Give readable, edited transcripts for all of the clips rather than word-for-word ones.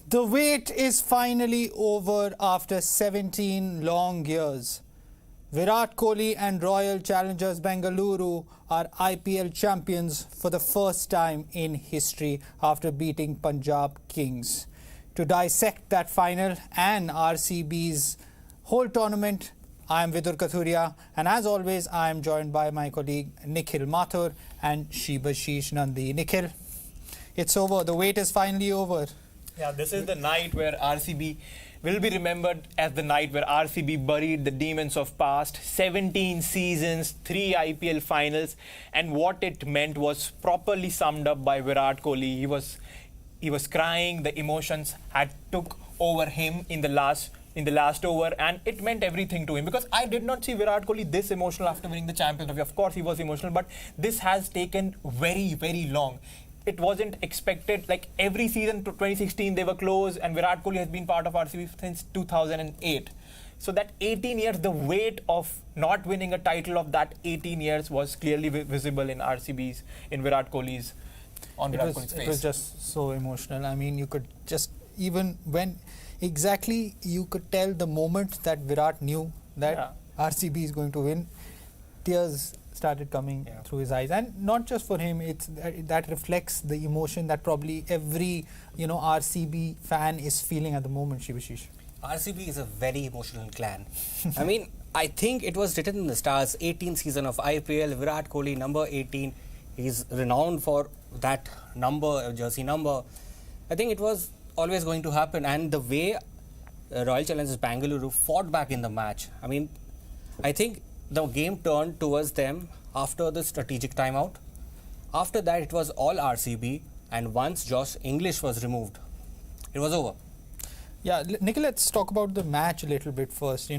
The wait is finally over after 17 long years. Virat Kohli and Royal Challengers Bengaluru are IPL champions for the first time in history after beating Punjab Kings. To dissect that final and RCB's whole tournament, I am Vidur Kathuria, and as always I am joined by my colleague Nikhil Mathur and Shibashish Nandi. Nikhil, it's over. The wait is finally over. Yeah, this is the night where RCB will be remembered as the night where RCB buried the demons of past. 17 seasons, 3 IPL finals, and what it meant was properly summed up by Virat Kohli. He was crying. The emotions had took over him in the last over, and it meant everything to him, because I did not see Virat Kohli this emotional after winning the Champions Trophy. Of course, he was emotional, but this has taken very, very long. It wasn't expected. Like every season to 2016 they were close, and Virat Kohli has been part of RCB since 2008. So that 18 years, the weight of not winning a title of that 18 years was clearly visible in RCB's, in Virat Kohli's, on Virat Kohli's face. It was just so emotional. I mean, you could just, even when exactly you could tell the moment that Virat knew that RCB is going to win, tears started coming through his eyes. And not just for him, it's that reflects the emotion that probably every RCB fan is feeling at the moment. Shibashish, RCB is a very emotional clan. I mean, I think it was written in the stars. 18th season of IPL, Virat Kohli, number 18. He's renowned for that number, jersey number. I think it was always going to happen. And the way Royal Challengers Bengaluru fought back in the match, I mean, I think the game turned towards them after the strategic timeout. After that, it was all RCB, and once Josh English was removed, it was over. Yeah, Nikhil, let's talk about the match a little bit first.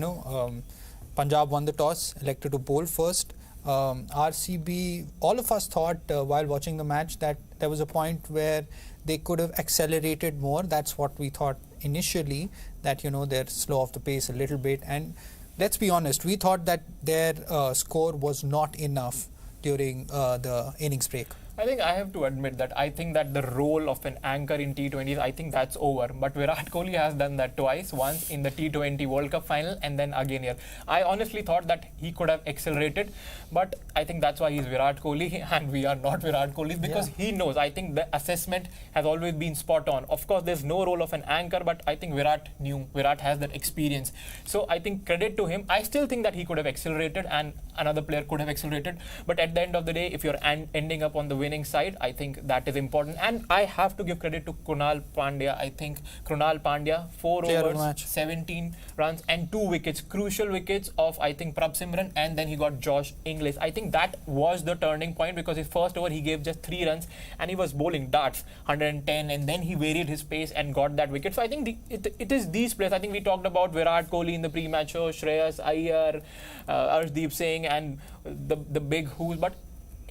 Punjab won the toss, elected to bowl first. RCB, all of us thought while watching the match that there was a point where they could have accelerated more. That's what we thought initially, that they're slow off the pace a little bit. And let's be honest, we thought that their score was not enough during the innings break. I think I have to admit that I think that the role of an anchor in T20s, I think that's over. But Virat Kohli has done that twice, once in the T20 World Cup final and then again here. I honestly thought that he could have accelerated, but I think that's why he's Virat Kohli and we are not Virat Kohli, because he knows. I think the assessment has always been spot on. Of course, there's no role of an anchor, but I think Virat knew. Virat has that experience. So I think credit to him. I still think that he could have accelerated and another player could have accelerated. But at the end of the day, if you're ending up on the winning side, I think that is important. And I have to give credit to Krunal Pandya. I think Krunal Pandya, 4 overs, 17 runs and 2 wickets, crucial wickets of I think Prabh Simran, and then he got Josh English. I think that was the turning point, because his first over he gave just 3 runs and he was bowling darts 110, and then he varied his pace and got that wicket. So I think it is these players. I think we talked about Virat Kohli in the pre-match show, Shreyas Iyer, Arshdeep Singh and the big who's, but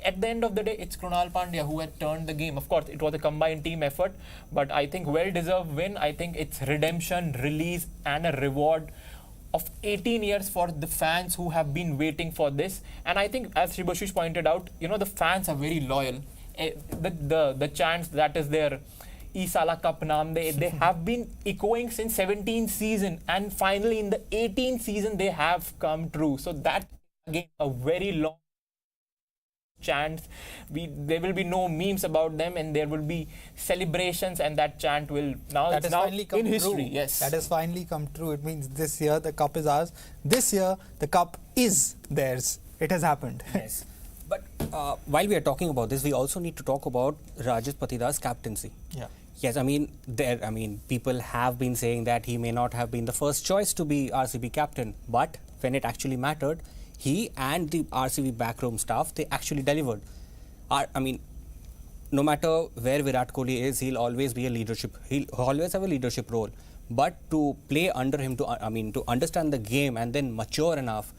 at the end of the day, it's Krunal Pandya who had turned the game. Of course, it was a combined team effort, but I think well-deserved win. I think it's redemption, release, and a reward of 18 years for the fans who have been waiting for this. And I think, as Shibashish pointed out, the fans are very loyal. The chants that is there, Isala Cup Naam, they have been echoing since 17th season, and finally in the 18th season they have come true. So that again a very long chants. There will be no memes about them, and there will be celebrations, and that chant will now in history. Yes, that has finally come true. It means this year the cup is ours. This year the cup is theirs. It has happened. Yes, but while we are talking about this, we also need to talk about Rajat Patidar's captaincy. Yeah. Yes, I mean, people have been saying that he may not have been the first choice to be RCB captain, but when it actually mattered, he and the RCB backroom staff, they actually delivered. No matter where Virat Kohli is, he'll always be he'll always have a leadership role. But to play under him, to understand the game and then mature enough,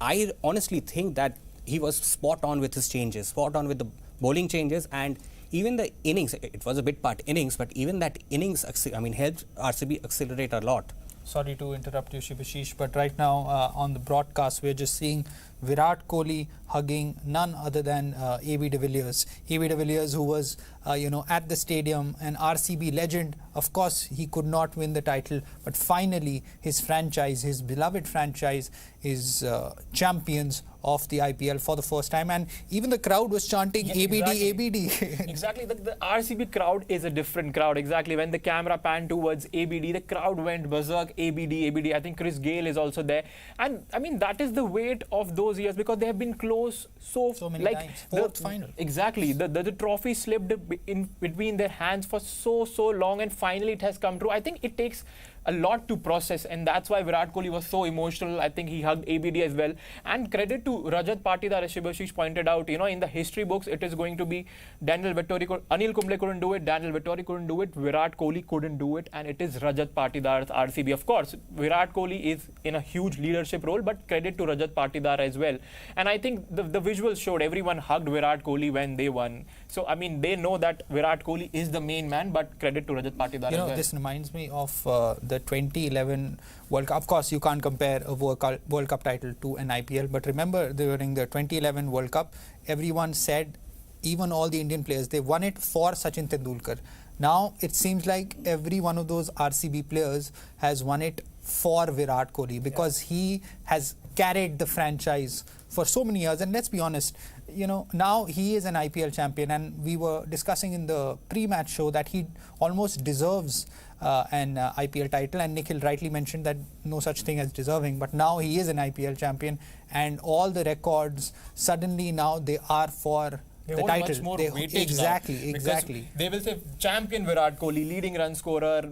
I honestly think that he was spot on with his changes, spot on with the bowling changes, and even the innings. It was a bit part innings, but even that innings, helped RCB accelerate a lot. Sorry to interrupt you, Shivashish, but right now on the broadcast, we're just seeing Virat Kohli hugging none other than AB de Villiers. AB de Villiers, who was, at the stadium, an RCB legend. Of course, he could not win the title, but finally, his franchise, his beloved franchise, is champions of the IPL for the first time, and even the crowd was chanting ABD, ABD. Exactly, the RCB crowd is a different crowd. Exactly, when the camera panned towards ABD, the crowd went berserk. ABD, ABD. I think Chris Gayle is also there, and I mean that is the weight of those years, because they have been close so many times. Fourth final. Exactly, the trophy slipped in between their hands for so long, and finally it has come true. I think it takes a lot to process, and that's why Virat Kohli was so emotional. I think he hugged ABD as well. And credit to Rajat Patidar, as Shivashish pointed out, in the history books, it is going to be Anil Kumble couldn't do it, Daniel Vettori couldn't do it, Virat Kohli couldn't do it, and it is Rajat Patidar's RCB. Of course, Virat Kohli is in a huge leadership role, but credit to Rajat Patidar as well. And I think the visuals showed everyone hugged Virat Kohli when they won. So, I mean, they know that Virat Kohli is the main man, but credit to Rajat Patidar as well. This reminds me of the 2011 World Cup. Of course, you can't compare a World Cup title to an IPL, but remember during the 2011 World Cup, everyone said, even all the Indian players, they won it for Sachin Tendulkar. Now, it seems like every one of those RCB players has won it for Virat Kohli, because he has carried the franchise for so many years. And let's be honest, now he is an IPL champion, and we were discussing in the pre-match show that he almost deserves an IPL title, and Nikhil rightly mentioned that no such thing as deserving, but now he is an IPL champion, and all the records suddenly now they are for they the hold title. Much more weightage Exactly. They will say champion Virat Kohli, leading run scorer,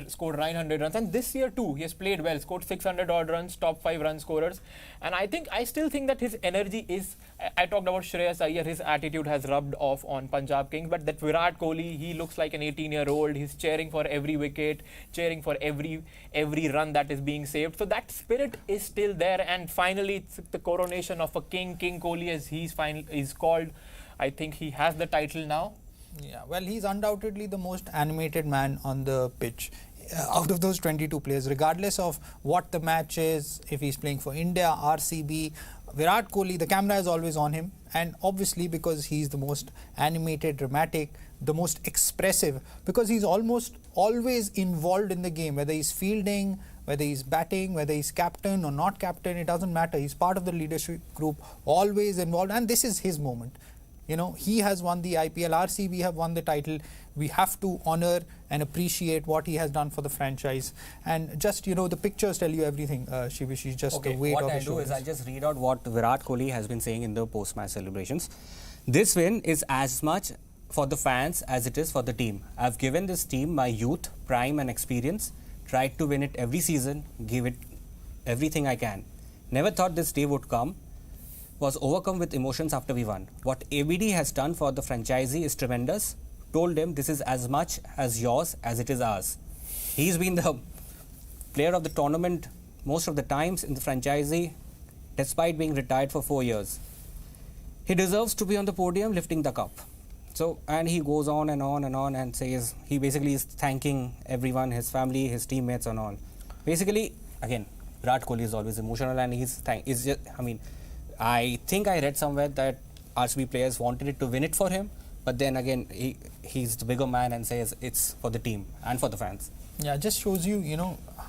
scored 900 runs, and this year too he has played well, scored 600 odd runs, top 5 run scorers, and I still think that his energy is. I talked about Shreyas Iyer, his attitude has rubbed off on Punjab Kings, but that Virat Kohli, he looks like an 18-year-old. He's cheering for every wicket, cheering for every run that is being saved. So that spirit is still there, and finally it's the coronation of a king, King Kohli, as he's called. I think he has the title now. Yeah, well, he's undoubtedly the most animated man on the pitch. Out of those 22 players, regardless of what the match is, if he's playing for India, RCB, Virat Kohli, the camera is always on him, and obviously because he's the most animated, dramatic, the most expressive, because he's almost always involved in the game, whether he's fielding, whether he's batting, whether he's captain or not captain, it doesn't matter. He's part of the leadership group, always involved, and this is his moment. He has won the IPL, RCB have won the title. We have to honor and appreciate what he has done for the franchise. And just, the pictures tell you everything, Shivish, just the weight of his shoulders. What I do is I just read out what Virat Kohli has been saying in the post-match celebrations. This win is as much for the fans as it is for the team. I've given this team my youth, prime and experience, tried to win it every season, give it everything I can. Never thought this day would come. Was overcome with emotions after we won. What ABD has done for the franchisee is tremendous. Told him this is as much as yours as it is ours. He's been the player of the tournament most of the times in the franchisee, despite being retired for 4 years. He deserves to be on the podium lifting the cup. So, and he goes on and on and on and says, he basically is thanking everyone, his family, his teammates and all. Basically, again, Virat Kohli is always emotional, and I think I read somewhere that RCB players wanted it to win it for him, but then again, he's the bigger man and says it's for the team and for the fans. Yeah, just shows you,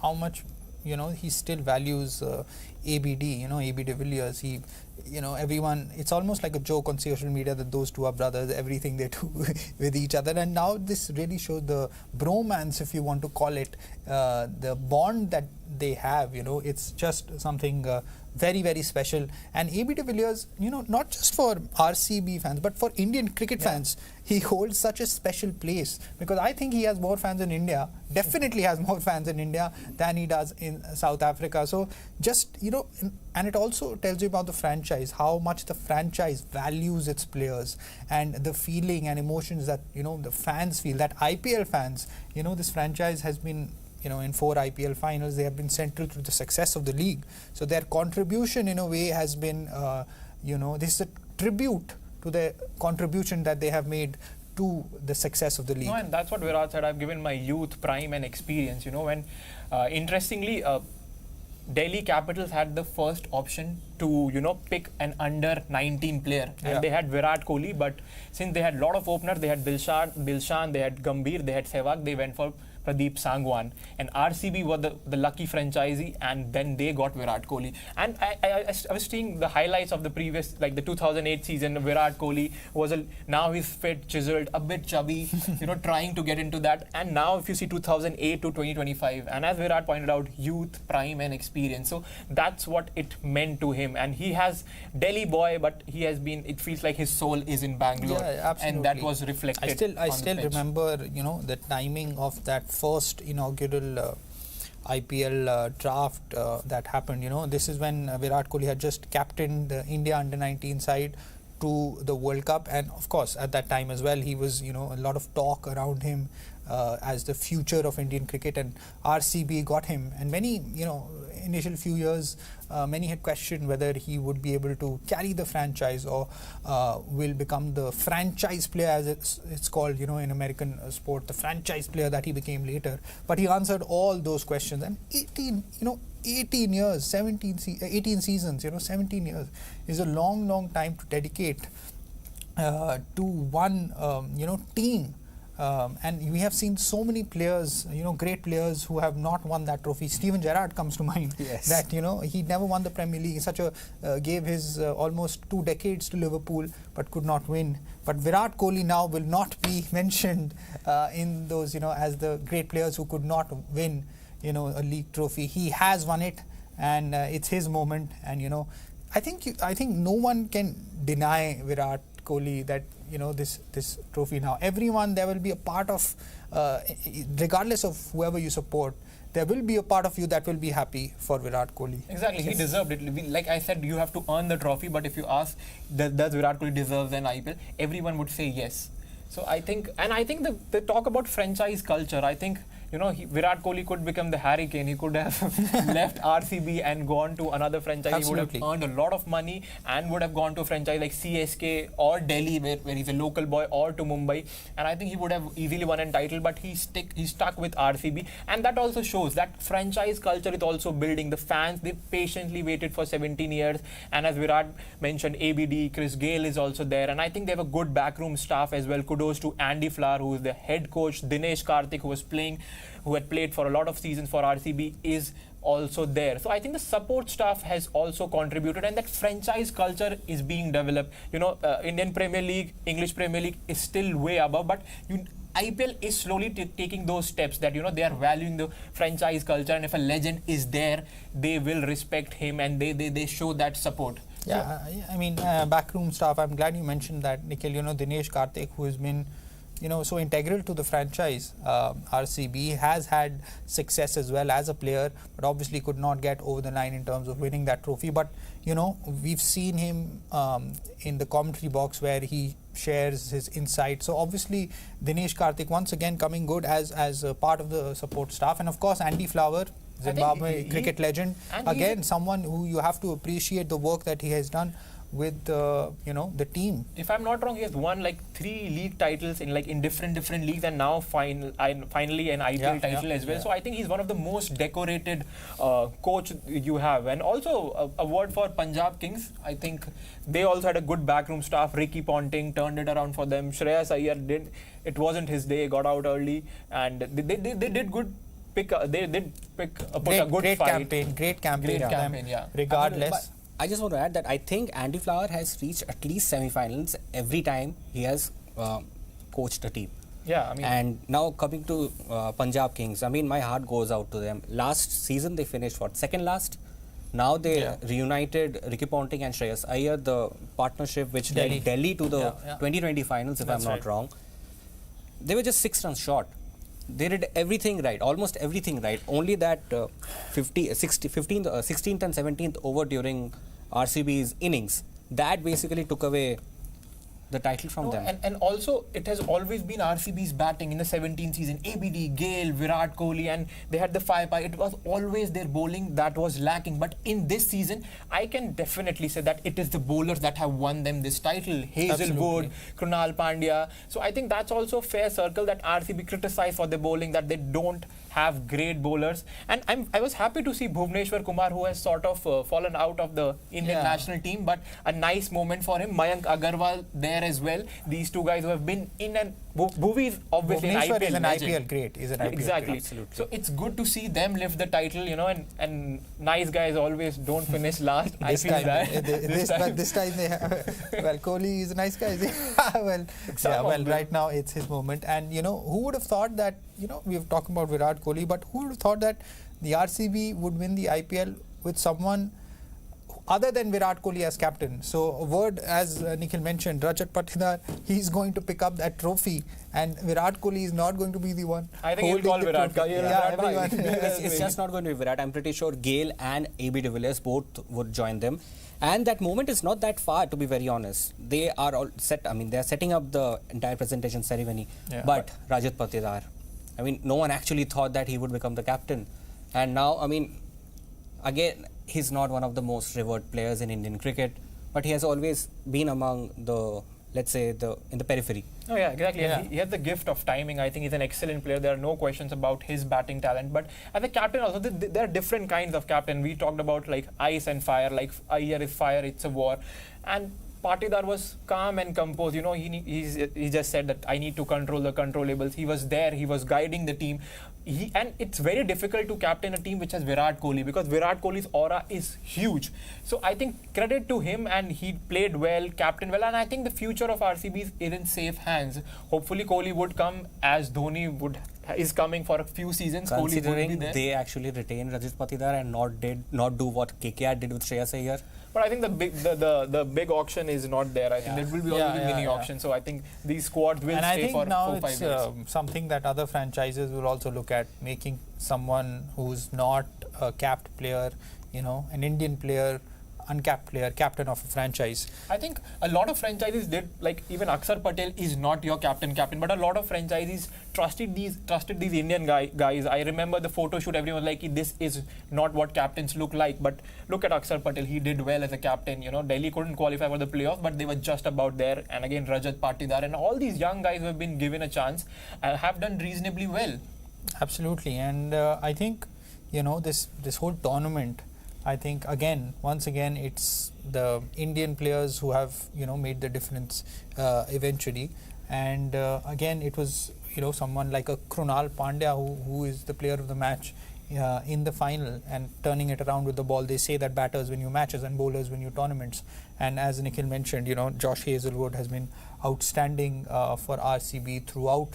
how much, he still values ABD, AB de Villiers. He, everyone, it's almost like a joke on social media that those two are brothers, everything they do with each other. And now this really shows the bromance, if you want to call it, the bond that they have, it's just something very, very special. And AB de Villiers, not just for RCB fans, but for Indian cricket fans, he holds such a special place, because I think he has more fans in India, definitely has more fans in India than he does in South Africa. So just, and it also tells you about the franchise, how much the franchise values its players, and the feeling and emotions that, the fans feel, that IPL fans, this franchise has been, in 4 IPL finals, they have been central to the success of the league. So their contribution in a way has been, this is a tribute to the contribution that they have made to the success of the league. No, and that's what Virat said. I've given my youth, prime and experience. When Interestingly, Delhi Capitals had the first option to, pick an under 19 player, and they had Virat Kohli. But since they had a lot of openers, they had Dilshan, they had Gambhir, they had Sehwag, they went for Pradeep Sangwan, and RCB were the lucky franchisee, and then they got Virat Kohli. And I was seeing the highlights of the previous, like the 2008 season. Virat Kohli now he's fit, chiseled, a bit chubby, trying to get into that. And now if you see 2008 to 2025, and as Virat pointed out, youth, prime, and experience. So that's what it meant to him. And he has Delhi boy, but he has been. It feels like his soul is in Bangalore, and that was reflected. I still remember, the timing of that first inaugural IPL draft that happened. This is when Virat Kohli had just captained the India under-19 side to the World Cup, and of course at that time as well he was, a lot of talk around him as the future of Indian cricket, and RCB got him. And many, initial few years, many had questioned whether he would be able to carry the franchise or will become the franchise player, as it's called, in American sport, the franchise player that he became later. But he answered all those questions, and 18 years, 18 seasons, 17 years is a long time to dedicate to one, team. And we have seen so many players, great players who have not won that trophy. Steven Gerrard comes to mind. Yes. That, he never won the Premier League. Gave his almost 2 decades to Liverpool, but could not win. But Virat Kohli now will not be mentioned in those, as the great players who could not win, a league trophy. He has won it, and it's his moment. And, I think no one can deny Virat Kohli that this trophy now. Everyone, there will be a part of, regardless of whoever you support, there will be a part of you that will be happy for Virat Kohli. Exactly, he deserved it. Like I said, you have to earn the trophy, but if you ask, does Virat Kohli deserve an IPL? Everyone would say yes. So I think the talk about franchise culture, I think, Virat Kohli could become the Hurricane. He could have left RCB and gone to another franchise. Absolutely. He would have earned a lot of money and would have gone to a franchise like CSK or Delhi, where he's a local boy, or to Mumbai. And I think he would have easily won a title, but he stuck with RCB. And that also shows that franchise culture is also building. The fans, they patiently waited for 17 years. And as Virat mentioned, ABD, Chris Gale is also there. And I think they have a good backroom staff as well. Kudos to Andy Flower, who is the head coach. Dinesh Karthik, who had played for a lot of seasons for RCB, is also there. So I think the support staff has also contributed, and that franchise culture is being developed. Indian Premier League, English Premier League is still way above, but IPL is slowly taking those steps that, they are valuing the franchise culture, and if a legend is there, they will respect him, and they show that support. Yeah, I mean, backroom staff, I'm glad you mentioned that, Nikhil. Dinesh Karthik, who has been so integral to the franchise. RCB has had success as well as a player, but obviously could not get over the line in terms of winning that trophy. But we've seen him in the commentary box where he shares his insight. So obviously Dinesh Karthik once again coming good as a part of the support staff, and of course Andy Flower, Zimbabwe cricket legend, again someone who you have to appreciate the work that he has done with the team. If I'm not wrong, he has won like 3 league titles in different leagues, and now finally an IPL title as well. So I think he's one of the most decorated coach you have. And also a word for Punjab Kings. I think they also had a good backroom staff. Ricky Ponting turned it around for them. Shreyas Iyer it wasn't his day, got out early, and they did good. Put a good fight. Great campaign. Yeah. Regardless. I just want to add that I think Andy Flower has reached at least semi-finals every time he has coached a team. Yeah, I mean. And now coming to Punjab Kings, I mean, my heart goes out to them. Last season they finished second last. Now they reunited Ricky Ponting and Shreyas Iyer, the partnership which led Delhi to the 2020 finals, if I'm not wrong. They were just 6 runs short. They did everything right, almost everything right. Only that 16th and 17th over during RCB's innings, that basically took away the title from them. And also, it has always been RCB's batting in the 17th season. ABD, Gale, Virat Kohli, and they had the firepower. It was always their bowling that was lacking. But in this season, I can definitely say that it is the bowlers that have won them this title. Hazelwood, Krunal Pandya. So I think that's also a fair circle that RCB criticized for the bowling, that they don't have great bowlers. And I was happy to see Bhuvneshwar Kumar, who has sort of fallen out of the Indian national team, but a nice moment for him. Mayank Agarwal there as well. These two guys who have been in, and Bhuvi is obviously an IPL is an legend. IPL great. He's an IPL Exactly. great. Absolutely. So it's good to see them lift the title, and nice guys always don't finish last. I feel that. This time they have, well, Kohli is a nice guy. Right now it's his moment. And, who would have thought that, we've talked about Virat Kohli, but who would have thought that the RCB would win the IPL with someone other than Virat Kohli as captain? So a word, as Nikhil mentioned, Rajat Patidar, he's going to pick up that trophy, and Virat Kohli is not going to be the one. I think he'll call Virat Kohli. Everyone. It's just not going to be Virat. I'm pretty sure Gale and AB de Villiers both would join them. And that moment is not that far, to be very honest. They are all set. I mean, they are setting up the entire presentation ceremony. But Rajat Patidar, no one actually thought that he would become the captain. And now, again, he's not one of the most revered players in Indian cricket, but he has always been among the, let's say, in the periphery. Oh yeah, exactly. Yeah. He has the gift of timing. I think he's an excellent player. There are no questions about his batting talent. But as a captain also, there are different kinds of captain. We talked about like ice and fire. Like here is fire, it's a war. And Patidar was calm and composed. He just said that I need to control the controllables. He was there. He was guiding the team. And it's very difficult to captain a team which has Virat Kohli, because Virat Kohli's aura is huge. So I think credit to him, and he played well, captained well, and I think the future of RCB is in safe hands. Hopefully Kohli would come as Dhoni is coming for a few seasons. Considering they actually retained Rajat Patidar and not do what KKR did with Shreyas Iyer. But I think the big auction is not there. I think there will be always a mini auction. So I think these squads will stay for 4-5 years. Something that other franchises will also look at, making someone who's not a capped player, an Indian player, uncapped player, captain of a franchise. I think a lot of franchises did, like even Akshar Patel is not your captain, but a lot of franchises trusted these Indian guys. I remember the photo shoot, everyone was like, this is not what captains look like. But look at Akshar Patel, he did well as a captain. Delhi couldn't qualify for the playoffs, but they were just about there. And again, Rajat Patidar and all these young guys who have been given a chance have done reasonably well. Absolutely. And I think, this whole tournament, I think once again, it's the Indian players who have, made the difference eventually. And again, it was, someone like a Krunal Pandya who is the player of the match in the final and turning it around with the ball. They say that batters win you matches and bowlers win you tournaments. And as Nikhil mentioned, Josh Hazelwood has been outstanding for RCB throughout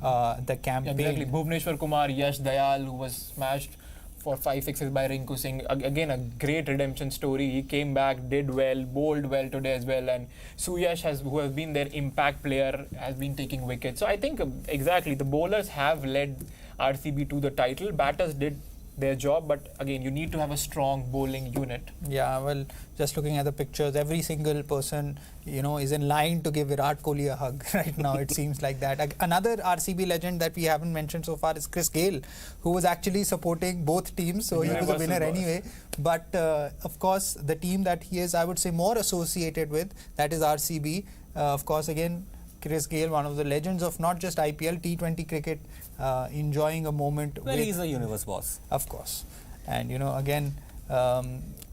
the campaign. Exactly. Bhuvneshwar Kumar, Yash Dayal, who was smashed for 5 sixes by Rinku Singh. Again, a great redemption story. He came back, did well, bowled well today as well. And Suyash, who has been their impact player, has been taking wickets. So I think exactly the bowlers have led RCB to the title. Batters did their job, but again, you need to have a strong bowling unit. Yeah, well, just looking at the pictures, every single person, is in line to give Virat Kohli a hug right now. It seems like that. Another RCB legend that we haven't mentioned so far is Chris Gale, who was actually supporting both teams, so he was a winner anyway. But of course, the team that he is, I would say, more associated with, that is RCB. Of course, again, Chris Gale, one of the legends of not just IPL, T20 cricket, enjoying a moment. Well, he's a universe boss. Of course. And, again,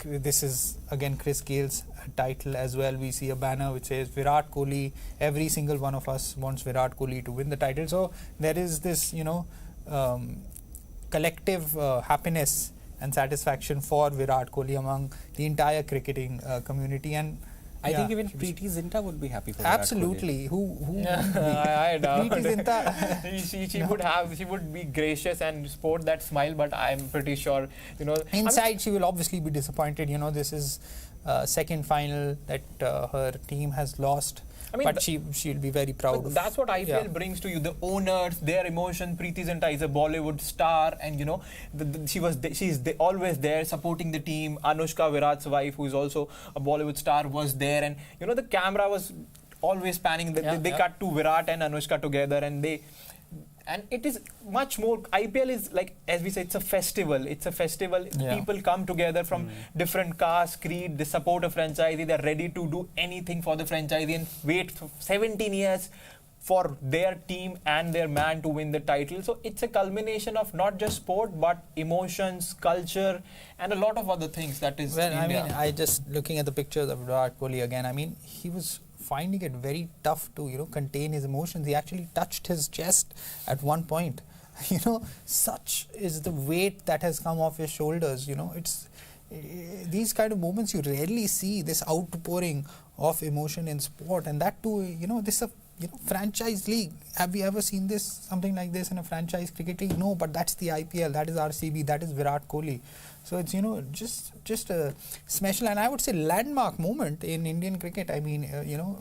this is, again, Chris Gale's title as well. We see a banner which says Virat Kohli. Every single one of us wants Virat Kohli to win the title. So there is this, collective happiness and satisfaction for Virat Kohli among the entire cricketing community. And I think even Preeti Zinta would be happy for absolutely. Virat Kohli. I doubt. Preeti Zinta. she would be gracious and sport that smile, but I'm pretty sure, inside she will obviously be disappointed. This is second final that her team has lost. But she'll be very proud of. That's what IPL brings to you. The owners, their emotion. Preeti Zinta is a Bollywood star, and she's always there supporting the team. Anushka, Virat's wife, who is also a Bollywood star, was there, and the camera was always panning. They cut to Virat and Anushka together, and it is much more. IPL is like, as we say, it's a festival. It's a festival. Yeah. People come together from different castes, creed. They support a franchisee. They're ready to do anything for the franchisee and wait for 17 years for their team and their man to win the title. So it's a culmination of not just sport, but emotions, culture, and a lot of other things that is Well, India. I mean, I just looking at the pictures of Virat Kohli again, I mean, he was finding it very tough to, contain his emotions. He actually touched his chest at one point. Such is the weight that has come off his shoulders. It's these kind of moments you rarely see, this outpouring of emotion in sport, and that too, this franchise league. Have we ever seen something like this in a franchise cricket league? No, but that's the IPL, that is RCB, that is Virat Kohli. So it's, just a special, and I would say landmark moment in Indian cricket. I mean,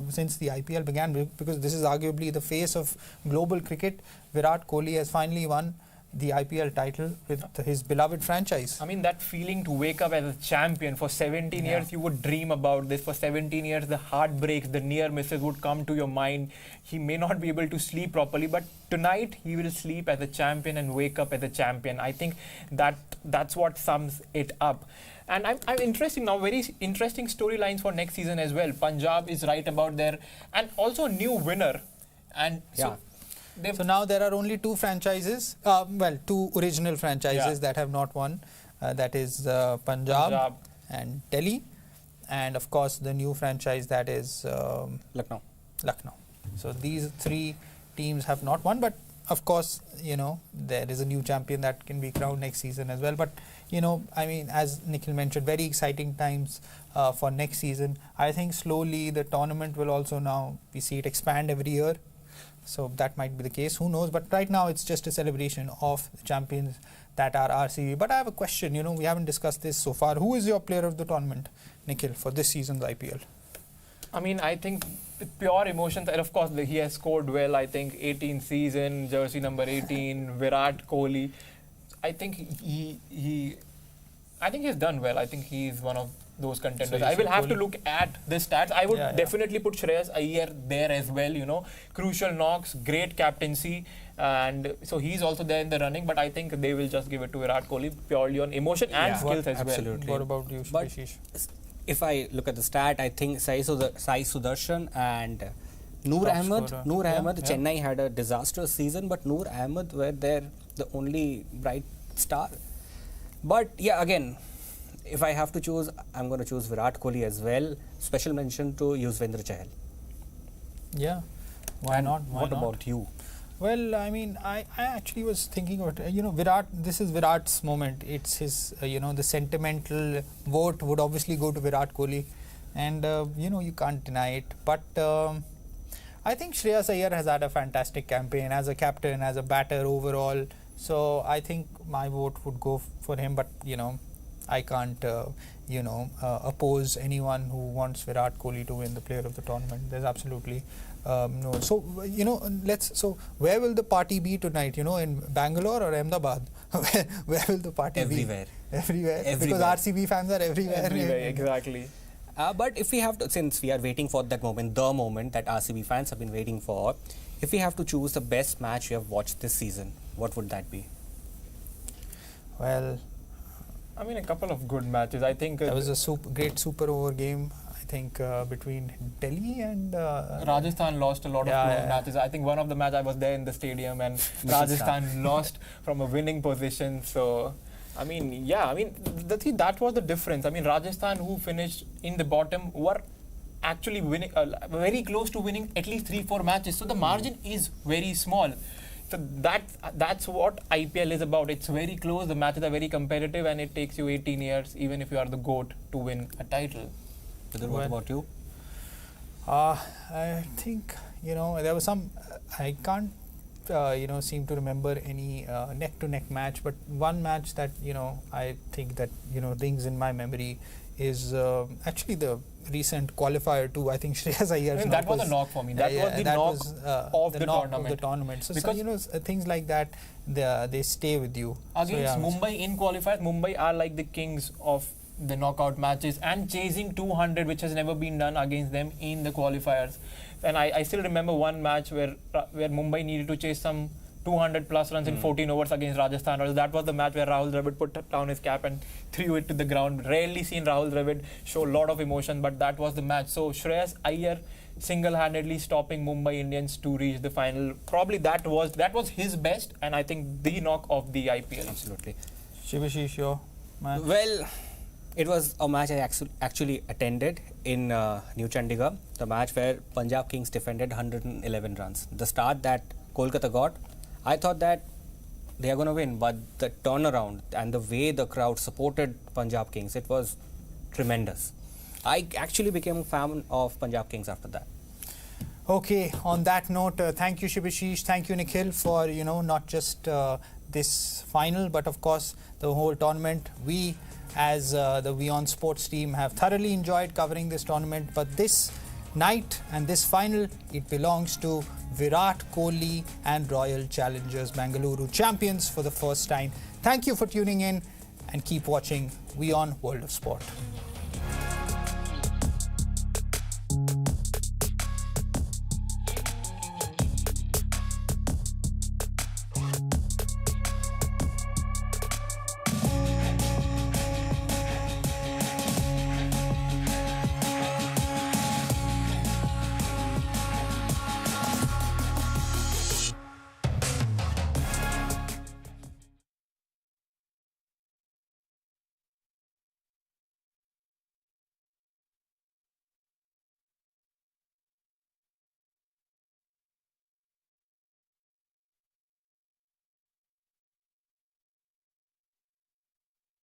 since the IPL began, because this is arguably the face of global cricket. Virat Kohli has finally won the IPL title with his beloved franchise. I mean, that feeling to wake up as a champion. For 17 years, you would dream about this. For 17 years, the heartbreaks, the near misses would come to your mind. He may not be able to sleep properly, but tonight he will sleep as a champion and wake up as a champion. I think that's what sums it up. And I'm interesting now, very interesting storylines for next season as well. Punjab is right about there, and also a new winner. And so now there are only two franchises, two original franchises that have not won. That is Punjab and Delhi, and of course the new franchise, that is Lucknow. So these three teams have not won, but of course, there is a new champion that can be crowned next season as well. But, I mean, as Nikhil mentioned, very exciting times for next season. I think slowly the tournament will also now, we see it expand every year. So that might be the case, who knows. But right now it's just a celebration of the champions that are RCB. But I have a question, we haven't discussed this so far. Who is your player of the tournament, Nikhil, for this season's IPL? I mean, I think pure emotions, and of course he has scored well. I think 18th season, jersey number 18, Virat Kohli. I think he's done well. I think he's one of those contenders. So I will have to look at the stats. I would definitely put Shreyas Iyer there as well. Crucial knocks, great captaincy, and so he's also there in the running. But I think they will just give it to Virat Kohli purely on emotion and skills as absolutely. well. What about you, Ashish? If I look at the stat, I think Sai Sudarshan and Noor Ahmed, Chennai had a disastrous season, but Noor Ahmed were there, the only bright star. But yeah, again, if I have to choose, I'm going to choose Virat Kohli as well. Special mention to Yuzvendra Chahal. Yeah, why not? What about you? Well, I mean, I actually was thinking about, Virat, this is Virat's moment. It's his, the sentimental vote would obviously go to Virat Kohli. And, you can't deny it. But I think Shreyas Iyer has had a fantastic campaign as a captain, as a batter overall. So I think my vote would go for him. But, I can't, oppose anyone who wants Virat Kohli to win the player of the tournament. There's absolutely no. So, so where will the party be tonight? In Bangalore or Ahmedabad? where will the party be? Everywhere. Because RCB fans are everywhere. Everywhere, exactly. But if we have to, since we are waiting for that moment, the moment that RCB fans have been waiting for, if we have to choose the best match you have watched this season, what would that be? Well, I mean, a couple of good matches. I think there was a great super over game. I think between Delhi and Rajasthan lost a lot of close matches. I think one of the match I was there in the stadium, and Rajasthan lost from a winning position. So, I mean, that was the difference. I mean, Rajasthan, who finished in the bottom, were actually winning, very close to winning at least 3-4 matches. So the margin is very small. So that's what IPL is about. It's very close. The matches are very competitive, and it takes you 18 years, even if you are the GOAT, to win a title. What about you? I think, there was some, I can't, seem to remember any neck-to-neck match, but one match that, I think that, rings in my memory is actually the recent qualifier too. I think Shreyas Iyer. That was a knock for me. That was the knock of the tournament. So things like that, they stay with you. Against Mumbai in qualifiers, Mumbai are like the kings of the knockout matches and chasing 200, which has never been done against them in the qualifiers. And I still remember one match where Mumbai needed to chase some 200 plus runs in 14 overs against Rajasthan Royals. That was the match where Rahul Dravid put down his cap and threw it to the ground. Rarely seen Rahul Dravid show a lot of emotion, but that was the match. So Shreyas Iyer single-handedly stopping Mumbai Indians to reach the final. Probably that was his best, and I think the knock of the IPL. Absolutely. Shivashish, your match? Well, it was a match I actually attended in New Chandigarh, the match where Punjab Kings defended 111 runs. The start that Kolkata got, I thought that they are going to win, but the turnaround and the way the crowd supported Punjab Kings, it was tremendous. I actually became a fan of Punjab Kings after that. Okay, on that note, thank you Shivashish, thank you Nikhil for, not just this final, but of course the whole tournament. We as the WION Sports team have thoroughly enjoyed covering this tournament, but this night and this final, it belongs to Virat Kohli and Royal Challengers Bengaluru, champions for the first time. Thank you for tuning in and keep watching WION World of Sport.